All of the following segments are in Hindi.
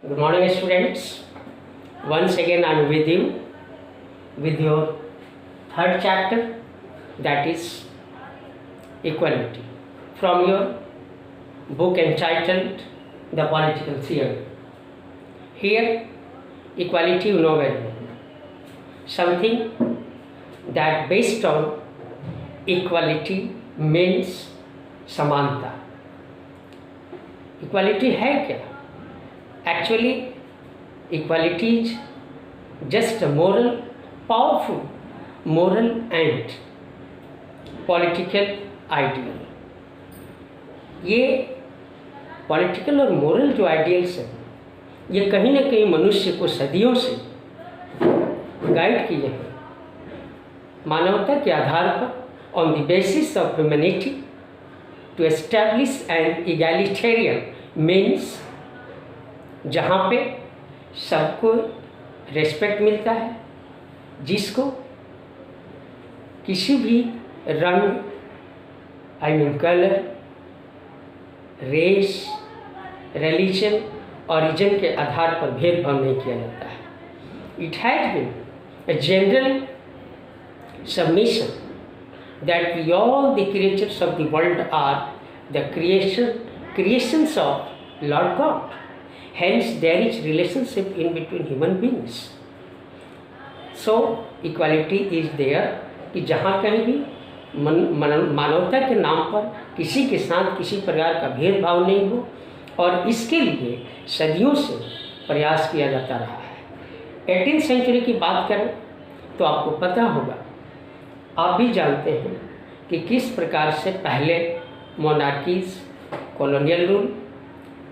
Good morning, students. Once again, I am with you with your third chapter, that is equality, from your book entitled The Political Theory. Here, equality you know very well. Something that based on equality means समानता. इक्वालिटी है क्या? Actually, equality is just a moral, powerful moral and political ideal. ये पॉलिटिकल और मोरल जो आइडियल्स हैं, ये कहीं ना कहीं मनुष्य को सदियों से गाइड किए हैं. मानवता के आधार पर on the basis of humanity to establish an egalitarian means जहाँ पे सबको रेस्पेक्ट मिलता है, जिसको किसी भी रंग I mean colour, race, religion, origin के आधार पर भेदभाव नहीं किया जाता है. It has been a general submission that we all the creatures of the world are the creations of Lord God. Hence there is relationship in between human beings. So equality is there कि जहाँ कहीं भी मानवता के नाम पर किसी के साथ किसी प्रकार का भेदभाव नहीं हो, और इसके लिए सदियों से प्रयास किया जाता रहा है. 18वीं सेंचुरी की बात करें तो आपको पता होगा, आप भी जानते हैं कि किस प्रकार से पहले मोनार्कीज, कॉलोनियल रूल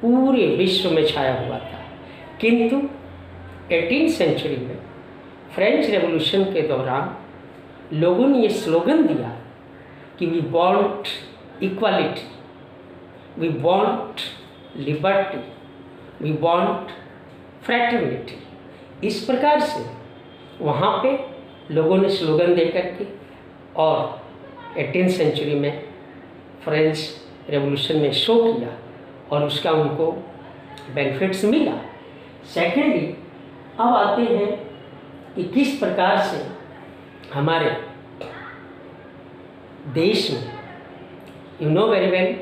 पूरे विश्व में छाया हुआ था. किंतु 18वीं सेंचुरी में फ्रेंच रेवोल्यूशन के दौरान लोगों ने ये स्लोगन दिया कि we want equality, we want liberty, we want fraternity. इस प्रकार से वहाँ पे लोगों ने स्लोगन दे करके और 18वीं सेंचुरी में फ्रेंच रेवोल्यूशन में शो किया और उसका उनको बेनिफिट्स मिला. सेकेंडली, अब आते हैं कि किस प्रकार से हमारे देश में, you know very well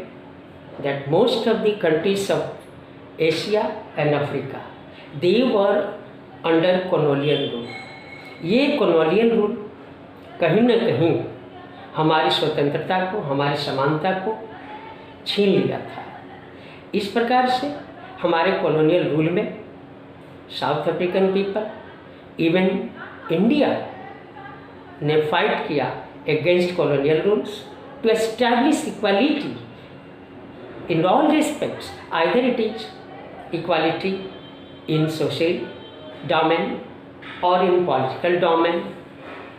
that most of the countries of Asia and Africa they were under colonial rule. ये कॉलोनियल रूल कहीं ना कहीं हमारी स्वतंत्रता को, हमारी समानता को छीन लिया था. इस प्रकार से हमारे कॉलोनियल रूल में South African people, even India ने फाइट किया against colonial rules to establish equality in all respects. Either it is equality in social domain और इन पॉलिटिकल डोमेन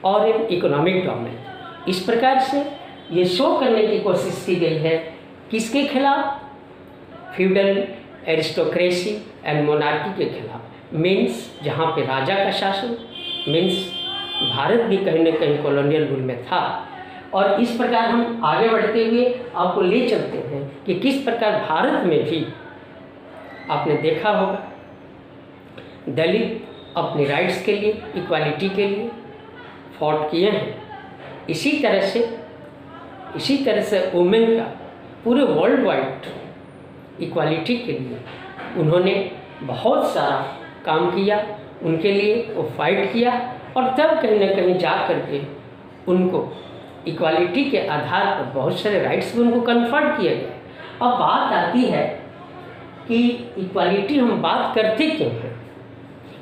और इन इकोनॉमिक डोमेन. इस प्रकार से ये शो करने की कोशिश की गई है किसके खिलाफ? फ्यूडल एरिस्टोक्रेसी एंड मोनार्की के खिलाफ. मीन्स जहाँ पे राजा का शासन, मीन्स भारत भी कहीं ना कहीं कॉलोनियल रूल में था. और इस प्रकार हम आगे बढ़ते हुए आपको ले चलते हैं कि किस प्रकार भारत में भी आपने देखा होगा दलित अपने राइट्स के लिए, इक्वालिटी के लिए फॉट किए हैं. इसी तरह से वुमेन का पूरे वर्ल्ड वाइड इक्वालिटी के लिए उन्होंने बहुत सारा काम किया, उनके लिए वो फाइट किया, और तब कहीं ना कहीं जा कर के उनको इक्वालिटी के आधार पर बहुत सारे राइट्स भी उनको कन्फर्ट किए गए. अब बात आती है कि इक्वालिटी हम बात करते क्यों हैं?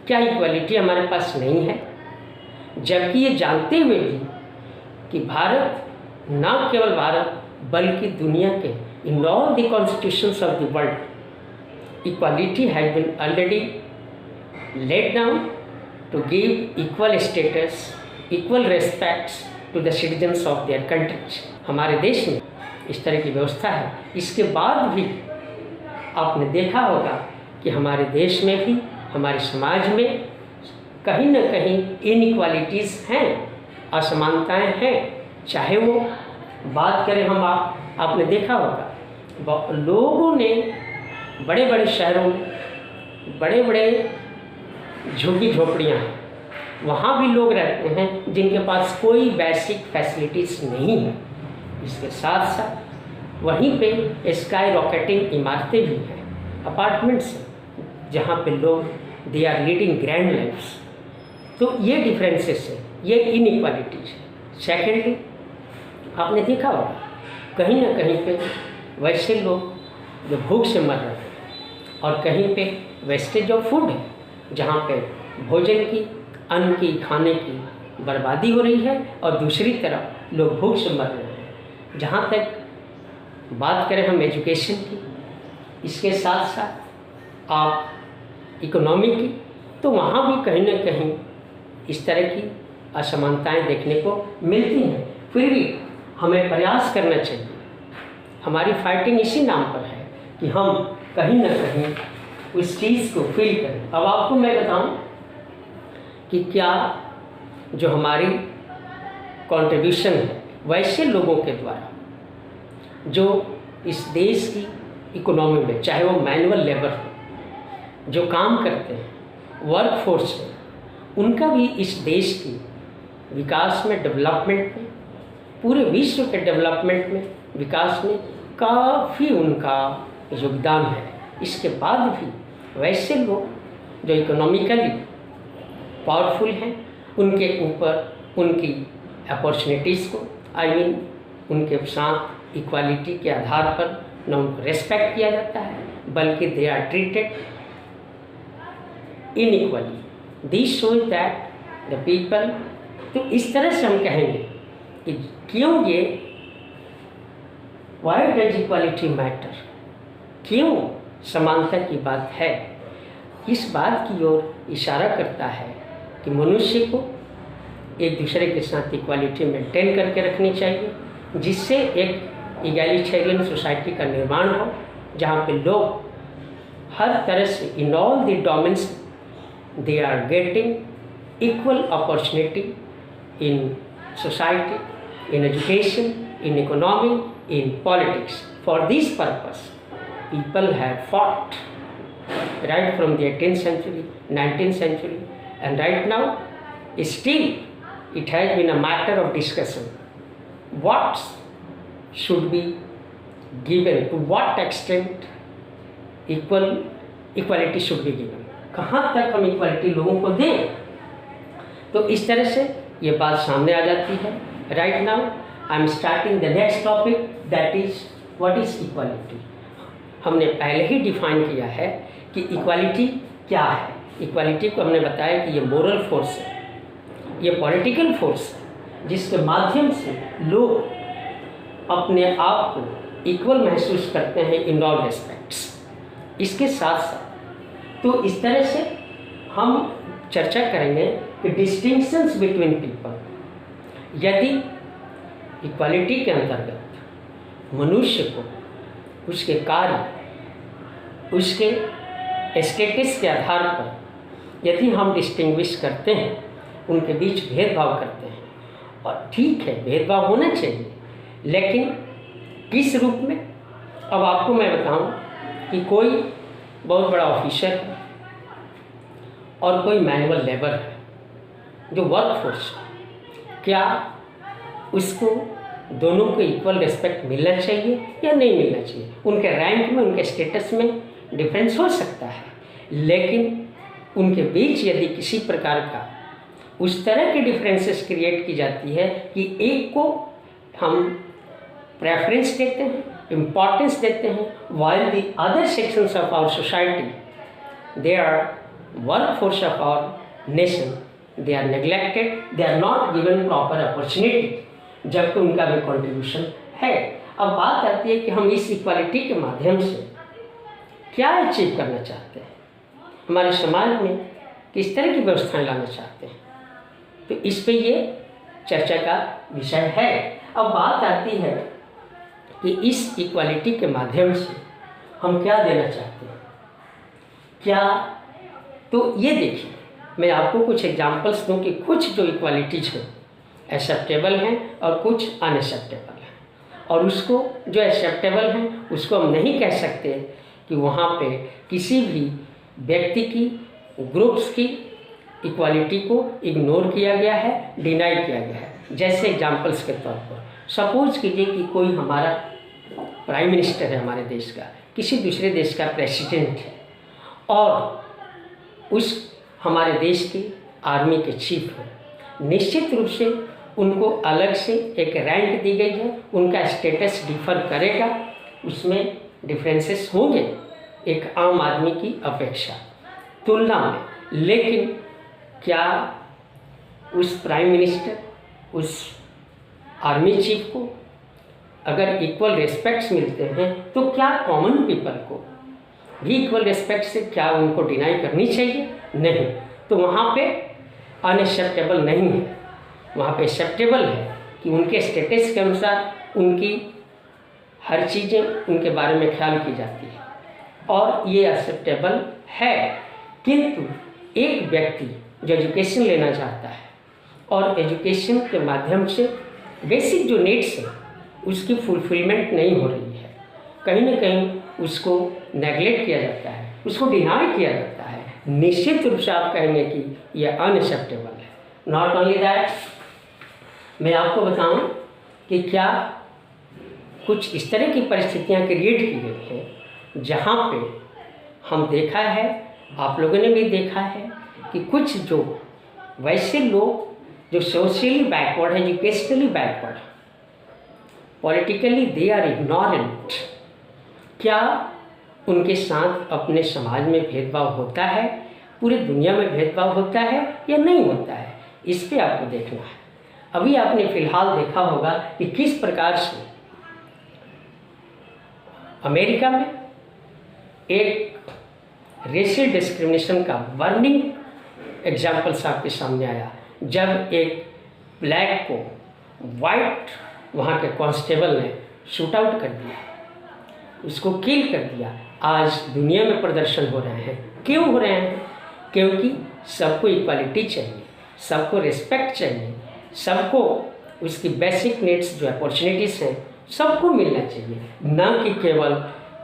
क्या इक्वालिटी हमारे पास नहीं है? जबकि ये जानते हुए भी कि भारत, ना केवल भारत बल्कि दुनिया के in all the constitutions of the world equality has been already laid down to give equal status, equal respects to the citizens of their countries. हमारे देश में इस तरह की व्यवस्था है. इसके बाद भी आपने देखा होगा कि हमारे देश में भी, हमारे समाज में कहीं ना कहीं इनइक्वालिटीज़ हैं, असमानताएं हैं. चाहे वो बात करें हम, आपने देखा होगा लोगों ने बड़े बड़े शहरों में बड़े बड़े झुग्गी झोपड़ियाँ हैं, वहाँ भी लोग रहते हैं जिनके पास कोई बेसिक फैसिलिटीज़ नहीं है। इसके साथ साथ वहीं पे स्काई रॉकेटिंग इमारतें भी हैं, अपार्टमेंट्स हैं, जहाँ पे लोग they are leading grand lives. तो ये डिफरेंसेस है, ये इनइक्वालिटीज है। सेकेंडली, आपने देखा होगा कहीं ना कहीं पे वैसे लोग जो भूख से मर रहे हैं और कहीं पे वेस्टेज ऑफ फूड है, जहाँ पे भोजन की, अन्न की, खाने की बर्बादी हो रही है और दूसरी तरफ लोग भूख से मर रहे हैं। जहाँ तक बात करें हम एजुकेशन की, इसके साथ साथ आप इकोनॉमी की, तो वहाँ भी कहीं ना कहीं इस तरह की असमानताएं देखने को मिलती हैं। फिर भी हमें प्रयास करना चाहिए। हमारी फाइटिंग इसी नाम पर है कि हम कहीं ना कहीं उस चीज़ को फील करें। अब आपको मैं बताऊं कि क्या जो हमारी कंट्रीब्यूशन है वैसे लोगों के द्वारा जो इस देश की इकोनॉमी में, चाहे वो मैनुअल लेबर हो, जो काम करते हैं, वर्क फोर्स है, उनका भी इस देश की विकास में, डेवलपमेंट में, पूरे विश्व के डेवलपमेंट में, विकास में काफ़ी उनका योगदान है। इसके बाद भी वैसे लोग जो इकोनॉमिकली पावरफुल हैं, उनके ऊपर उनकी अपॉर्चुनिटीज़ को उनके साथ इक्वालिटी के आधार पर न उनको रेस्पेक्ट किया जाता है, बल्कि they are treated inequally. This shows that the people, तो इस तरह से हम कहेंगे कि क्यों ये वाई डज इक्वालिटी मैटर, क्यों समानता की बात है, इस बात की ओर इशारा करता है कि मनुष्य को एक दूसरे के साथ इक्वालिटी मेंटेन करके रखनी चाहिए, जिससे एक इगैलिटेरियन सोसाइटी का निर्माण हो, जहाँ पे लोग हर तरह से in all the domains they are getting equal opportunity in society, in education, in economy, in politics. For this purpose, people have fought right from the 18th century, 19th century, and right now, still, it has been a matter of discussion. What should be given, to what extent equality should be given? कहाँ तक हम इक्वालिटी लोगों को दें? तो इस तरह से ये बात सामने आ जाती है। Right now, I am starting the next topic, that is what is equality. हमने पहले ही डिफाइन किया है कि इक्वालिटी क्या है। इक्वालिटी को हमने बताया कि ये मोरल फोर्स है, ये पॉलिटिकल फोर्स है, जिसके माध्यम से लोग अपने आप को इक्वल महसूस करते हैं इन ऑल रेस्पेक्ट्स। इसके साथ साथ तो इस तरह से हम चर्चा करेंगे कि डिस्टिंक्शंस बिटवीन पीपल, यदि इक्वालिटी के अंतर्गत मनुष्य को उसके कार्य, उसके स्टेटस के आधार पर यदि हम डिस्टिंग्विश करते हैं, उनके बीच भेदभाव करते हैं, और ठीक है भेदभाव होना चाहिए, लेकिन किस रूप में? अब आपको मैं बताऊं कि कोई बहुत बड़ा ऑफिसर है और कोई मैनुअल लेबर है जो वर्क फोर्स, क्या उसको दोनों को इक्वल रिस्पेक्ट मिलना चाहिए या नहीं मिलना चाहिए? उनके रैंक में, उनके स्टेटस में डिफरेंस हो सकता है, लेकिन उनके बीच यदि किसी प्रकार का उस तरह की डिफरेंसेस क्रिएट की जाती है कि एक को हम प्रेफरेंस देते हैं, इम्पॉर्टेंस देते हैं, while the other sections of our society, they are workforce of our nation, they are neglected, they are not given proper opportunity, जबकि उनका भी कंट्रीब्यूशन है। अब बात आती है कि हम इस इक्वालिटी के माध्यम से क्या अचीव करना चाहते हैं, हमारे समाज में किस तरह की व्यवस्थाएं लाना चाहते हैं, तो इस पे ये चर्चा का विषय है। अब बात आती है कि इस इक्वालिटी के माध्यम से हम क्या देना चाहते हैं, क्या? तो ये देखिए, मैं आपको कुछ एग्जांपल्स दूं कि कुछ जो इक्वालिटीज हैं एक्सेप्टेबल हैं और कुछ अनएक्सेप्टेबल हैं, और उसको जो एक्सेप्टेबल हैं उसको हम नहीं कह सकते कि वहाँ पे किसी भी व्यक्ति की, ग्रुप्स की इक्वालिटी को इग्नोर किया गया है, डिनाई किया गया है। जैसे एग्जाम्पल्स के तौर पर सपोज कीजिए कि कोई हमारा प्राइम मिनिस्टर है हमारे देश का, किसी दूसरे देश का प्रेसिडेंट है, और उस हमारे देश के आर्मी के चीफ हैं। निश्चित रूप से उनको अलग से एक रैंक दी गई है, उनका स्टेटस डिफर करेगा, उसमें डिफरेंसेस होंगे एक आम आदमी की अपेक्षा तुलना में। लेकिन क्या उस प्राइम मिनिस्टर, उस आर्मी चीफ को अगर इक्वल रिस्पेक्ट्स मिलते हैं तो क्या कॉमन पीपल को भी इक्वल रिस्पेक्ट से क्या उनको डिनाई करनी चाहिए? नहीं। तो वहाँ पे अनएक्सेप्टेबल नहीं है, वहाँ पे एक्सेप्टेबल है कि उनके स्टेटस के अनुसार उनकी हर चीज़ें उनके बारे में ख्याल की जाती है और ये एक्सेप्टेबल है। किंतु एक व्यक्ति जो एजुकेशन लेना चाहता है और एजुकेशन के माध्यम से बेसिक जो नीड्स है उसकी फुलफिलमेंट नहीं हो रही है, कहीं ना कहीं उसको नेगलेक्ट किया जाता है, उसको डिनाई किया जाता है, निश्चित रूप से आप कहेंगे कि यह अनएक्सेप्टेबल है। नॉट ओनली दैट, मैं आपको बताऊं कि क्या कुछ इस तरह की परिस्थितियां क्रिएट की गई हैं जहां पे हम देखा है, आप लोगों ने भी देखा है कि कुछ जो वैसे लोग जो सोशली बैकवर्ड है, educationally backward, politically they are ignorant, क्या उनके साथ अपने समाज में भेदभाव होता है, पूरी दुनिया में भेदभाव होता है या नहीं होता है? इस पे आपको देखना है। अभी आपने फिलहाल देखा होगा कि किस प्रकार से अमेरिका में एक रेशियल डिस्क्रिमिनेशन का बर्निंग एग्जाम्पल्स आपके सामने आया, जब एक ब्लैक को वाइट वहाँ के कांस्टेबल ने शूट आउट कर दिया, उसको किल कर दिया। आज दुनिया में प्रदर्शन हो रहे हैं। क्यों हो रहे हैं? क्योंकि सबको इक्वालिटी चाहिए, सबको रिस्पेक्ट चाहिए, सबको उसकी बेसिक नीड्स जो अपॉर्चुनिटीज़ हैं सबको मिलना चाहिए, न कि केवल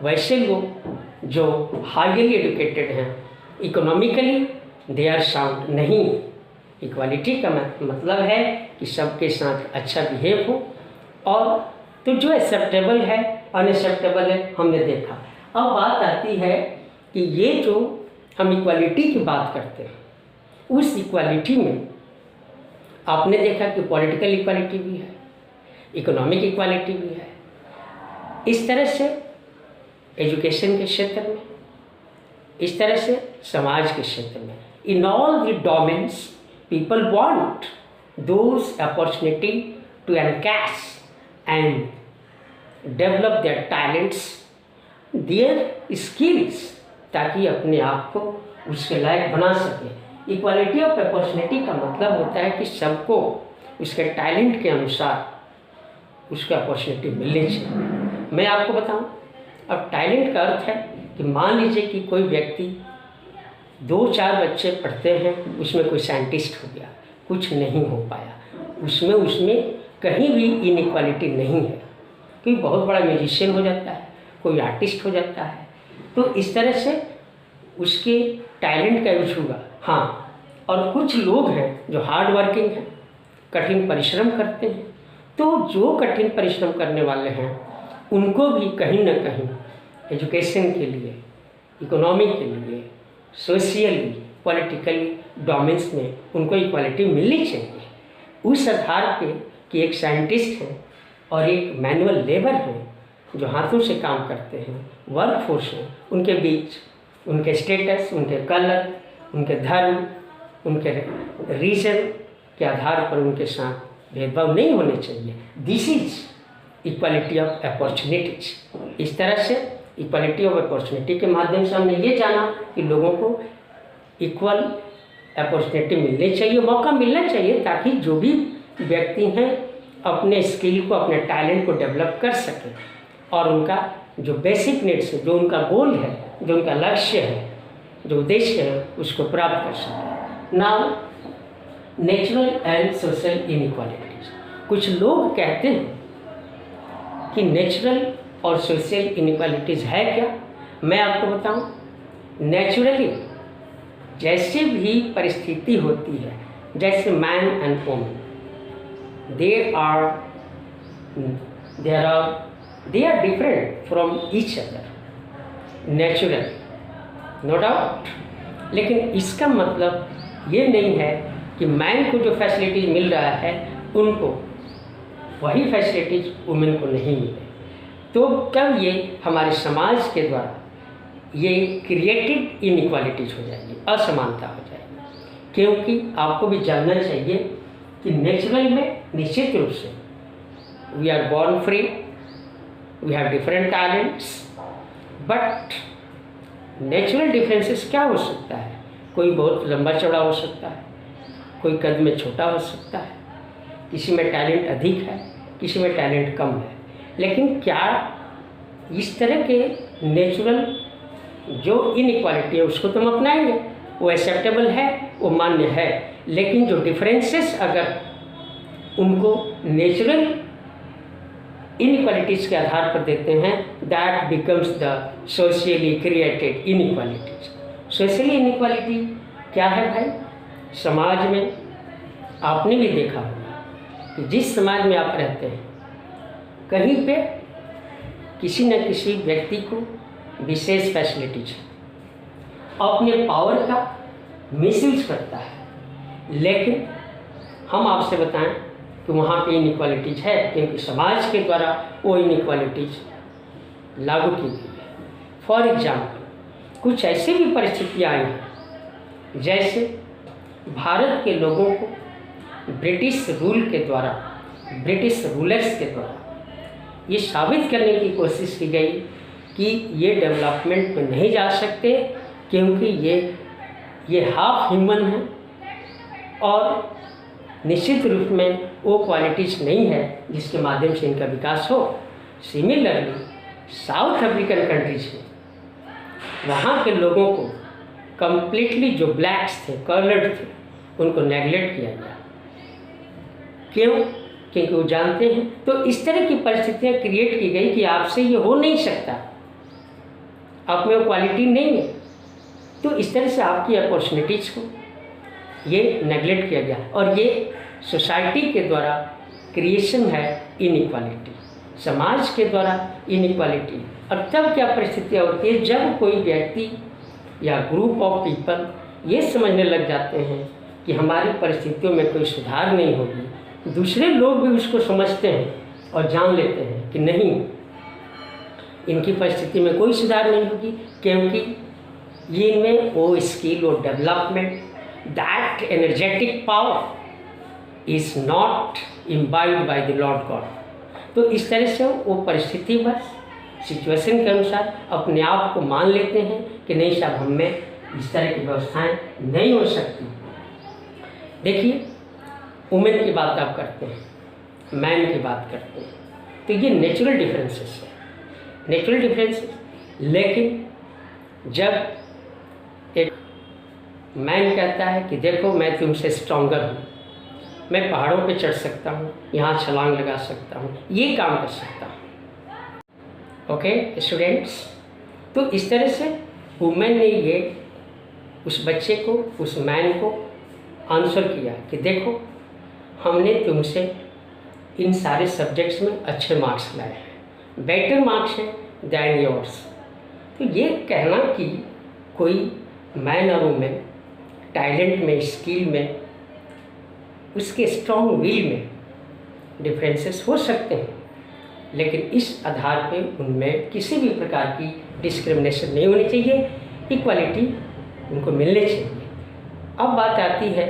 वैसे लोग जो हाईली एजुकेटेड हैं, इकोनॉमिकली दे आर साउंड। नहीं, इक्वालिटी का मतलब है कि सबके साथ अच्छा बिहेव हो, और तो जो एक्सेप्टेबल है अनएक्सेप्टेबल है हमने देखा। अब बात आती है कि ये जो हम इक्वालिटी की बात करते हैं, उस इक्वालिटी में आपने देखा कि पॉलिटिकल इक्वालिटी भी है, इकोनॉमिक इक्वालिटी भी है। इस तरह से एजुकेशन के क्षेत्र में, इस तरह से समाज के क्षेत्र में, in all the domains people want those opportunity to encash and develop their talents, their skills, ताकि अपने आप को उसके लायक बना सके। इक्वालिटी ऑफ अपॉर्चुनिटी का मतलब होता है कि सबको उसके टैलेंट के अनुसार उसको अपॉर्चुनिटी मिलनी चाहिए। मैं आपको बताऊं, अब टैलेंट का अर्थ है कि मान लीजिए कि कोई व्यक्ति 2-4 बच्चे पढ़ते हैं, उसमें कोई साइंटिस्ट हो गया, कुछ नहीं हो पाया, उसमें कहीं भी इनइक्वालिटी नहीं है। कोई बहुत बड़ा म्यूजिशियन हो जाता है, कोई आर्टिस्ट हो जाता है, तो इस तरह से उसके टैलेंट का यूज हुआ। हाँ, और कुछ लोग हैं जो हार्ड वर्किंग हैं, कठिन परिश्रम करते हैं, तो जो कठिन परिश्रम करने वाले हैं उनको भी कहीं ना कहीं एजुकेशन के लिए, इकोनॉमी के लिए, सोशियली, पॉलिटिकली डोमेन्स में उनको इक्वालिटी मिलनी चाहिए। उस आधार पे कि एक साइंटिस्ट है और एक मैनुअल लेबर है जो हाथों से काम करते हैं, वर्क फोर्स है, उनके बीच उनके स्टेटस, उनके कलर, उनके धर्म, उनके रीजन के आधार पर उनके साथ भेदभाव नहीं होने चाहिए। This is equality of opportunities. इस तरह से इक्वालिटी ऑफ अपॉर्चुनिटी के माध्यम से हमने ये जाना कि लोगों को इक्वल अपॉर्चुनिटी मिलनी चाहिए, मौका मिलना चाहिए, ताकि जो भी व्यक्ति हैं अपने स्किल को, अपने टैलेंट को डेवलप कर सकें और उनका जो बेसिक नीड्स है, जो उनका गोल है, जो उनका लक्ष्य है, जो उद्देश्य है, उसको प्राप्त कर सकें। Now natural and social inequalities. कुछ लोग कहते हैं कि नेचुरल और सोशल इनइक्वालिटीज है क्या? मैं आपको बताऊं, नेचुरली जैसे भी परिस्थिति होती है, जैसे man and woman, they are different from each other naturally, no doubt। लेकिन इसका मतलब ये नहीं है कि मैन को जो फैसिलिटीज मिल रहा है उनको वही फैसिलिटीज वुमेन को नहीं मिले। तो कब ये हमारे समाज के द्वारा ये क्रिएटेड इनइक्वालिटीज हो जाएगी, असमानता हो जाएगी। क्योंकि आपको भी जानना चाहिए कि नेचुरल में निश्चित रूप से we are born free, we have different talents, but natural differences क्या हो सकता है? कोई बहुत लंबा चौड़ा हो सकता है, कोई कद में छोटा हो सकता है, किसी में टैलेंट अधिक है, किसी में टैलेंट कम है। लेकिन क्या इस तरह के नेचुरल जो इनइक्वालिटी है उसको तुम अपनाएंगे? वो एक्सेप्टेबल है, वो मान्य है। लेकिन जो डिफरेंसेस अगर उनको नेचुरल इनइक्वालिटीज़ के आधार पर देते हैं, that becomes the socially created inequalities. Socially inequality क्या है भाई? समाज में आपने भी देखा होगा कि जिस समाज में आप रहते हैं कहीं पे किसी न किसी व्यक्ति को विशेष फैसिलिटीज अपने पावर का मिसयूज करता है। लेकिन हम आपसे बताएं कि वहाँ पे इनइक्वालिटीज है, क्योंकि समाज के द्वारा वो इनइक्वालिटीज लागू की गई है। फॉर एग्जाम्पल कुछ ऐसी भी परिस्थितियाँ आई हैं जैसे भारत के लोगों को ब्रिटिश रूल के द्वारा, ब्रिटिश रूलर्स के द्वारा ये साबित करने की कोशिश की गई कि ये डेवलपमेंट में नहीं जा सकते, क्योंकि ये हाफ ह्यूमन है और निश्चित रूप में वो क्वालिटीज़ नहीं है जिसके माध्यम से इनका विकास हो। सिमिलरली साउथ अफ्रीकन कंट्रीज में वहाँ के लोगों को कम्प्लीटली जो ब्लैक्स थे, कलर्ड थे, उनको नेगलेक्ट किया गया। क्यों? क्योंकि वो जानते हैं। तो इस तरह की परिस्थितियाँ क्रिएट की गई कि आपसे ये हो नहीं सकता, आप में वो क्वालिटी नहीं है। तो इस तरह से आपकी अपॉर्चुनिटीज़ को ये नेगलेक्ट किया गया और ये सोसाइटी के द्वारा क्रिएशन है इनइक्वालिटी, समाज के द्वारा इनइक्वालिटी। और तब क्या परिस्थितियाँ होती है जब कोई व्यक्ति या ग्रुप ऑफ पीपल ये समझने लग जाते हैं कि हमारी परिस्थितियों में कोई सुधार नहीं होगी, दूसरे लोग भी उसको समझते हैं और जान लेते हैं कि नहीं, इनकी परिस्थिति में कोई सुधार नहीं होगी, क्योंकि ये इनमें वो स्किल और development, that energetic power is not imbibed by the Lord God. तो इस तरह से वो परिस्थिति बस सिचुएशन के अनुसार अपने आप को मान लेते हैं कि नहीं साहब, हम में इस तरह की व्यवस्थाएं नहीं हो सकती। देखिए, वुमेन की बात आप करते हैं, मैन की बात करते हैं, तो ये नेचुरल डिफरेंसेस है, नेचुरल डिफरेंसेस। लेकिन जब एक मैन कहता है कि देखो मैं तुमसे स्ट्रॉन्गर हूँ, मैं पहाड़ों पे चढ़ सकता हूँ, यहाँ छलांग लगा सकता हूँ, ये काम कर सकता हूँ। ओके स्टूडेंट्स, तो इस तरह से वुमेन ने ये उस बच्चे को, उस मैन को आंसर किया कि देखो हमने तुमसे इन सारे सब्जेक्ट्स में अच्छे मार्क्स लाए हैं, बेटर मार्क्स हैं दैन योर्स। तो ये कहना कि कोई मैन और वुमेन टैलेंट में, स्किल में, उसके स्ट्रॉन्ग विल में डिफरेंसेस हो सकते हैं, लेकिन इस आधार पे उनमें किसी भी प्रकार की डिस्क्रिमिनेशन नहीं होनी चाहिए, इक्वालिटी उनको मिलनी चाहिए। अब बात आती है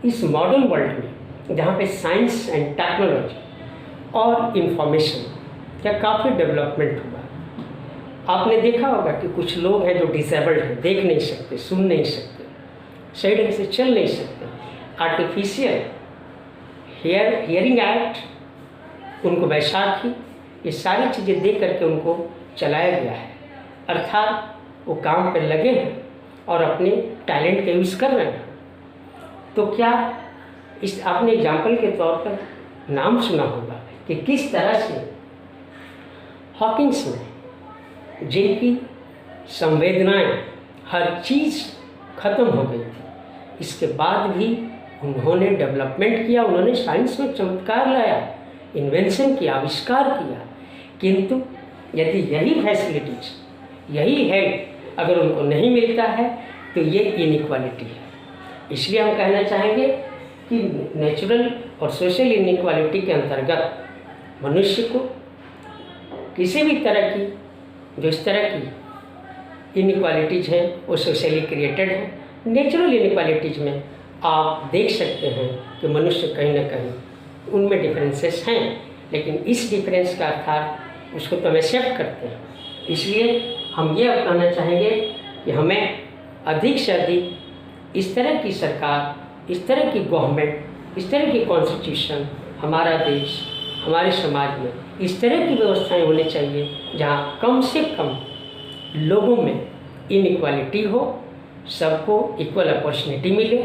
इस मॉडर्न वर्ल्ड में जहाँ पे साइंस एंड टेक्नोलॉजी और इंफॉर्मेशन का काफ़ी डेवलपमेंट हुआ। आपने देखा होगा कि कुछ लोग हैं जो डिसेबल्ड हैं, देख नहीं सकते, सुन नहीं सकते, सही ढंग से चल नहीं सकते। आर्टिफिशियल हियरिंग एक्ट, उनको बैसाखी, ये सारी चीज़ें दे करके उनको चलाया गया है। अर्थात वो काम पर लगे हैं और अपने टैलेंट का यूज़ कर रहे हैं। तो क्या इस आपने एग्जाम्पल के तौर पर नाम सुना होगा कि किस तरह से हॉकिंस ने, जिनकी संवेदनाएं हर चीज़ ख़त्म हो गई थी। इसके बाद भी उन्होंने डेवलपमेंट किया, उन्होंने साइंस में चमत्कार लाया, इन्वेंशन किया, आविष्कार किया। किंतु यदि यही फैसिलिटीज, यही हेल्प अगर उनको नहीं मिलता है तो ये इनइक्वालिटी है। इसलिए हम कहना चाहेंगे कि नेचुरल और सोशल इनइक्वालिटी के अंतर्गत मनुष्य को किसी भी तरह की जो इस तरह की इनइक्वालिटीज़ हैं वो सोशली क्रिएटेड हैं। नेचुरल इनइक्वालिटीज़ में आप देख सकते हैं कि मनुष्य कहीं ना कहीं उनमें डिफरेंसेस हैं, लेकिन इस डिफरेंस का अर्थात उसको तो हम एक्सेप्ट करते हैं। इसलिए हम ये अपनाना चाहेंगे कि हमें अधिक से अधिक इस तरह की सरकार, इस तरह की गवर्नमेंट, इस तरह की कॉन्स्टिट्यूशन, हमारा देश, हमारे समाज में इस तरह की व्यवस्थाएं होनी चाहिए जहाँ कम से कम लोगों में इनइक्वालिटी हो, सबको इक्वल अपॉर्चुनिटी मिले,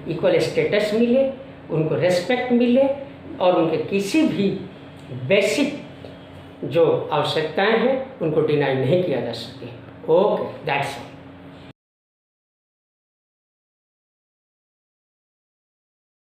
इक्वल स्टेटस मिले, उनको रेस्पेक्ट मिले और उनके किसी भी बेसिक जो आवश्यकताएं हैं उनको डिनाई नहीं किया जा सके। Okay, that's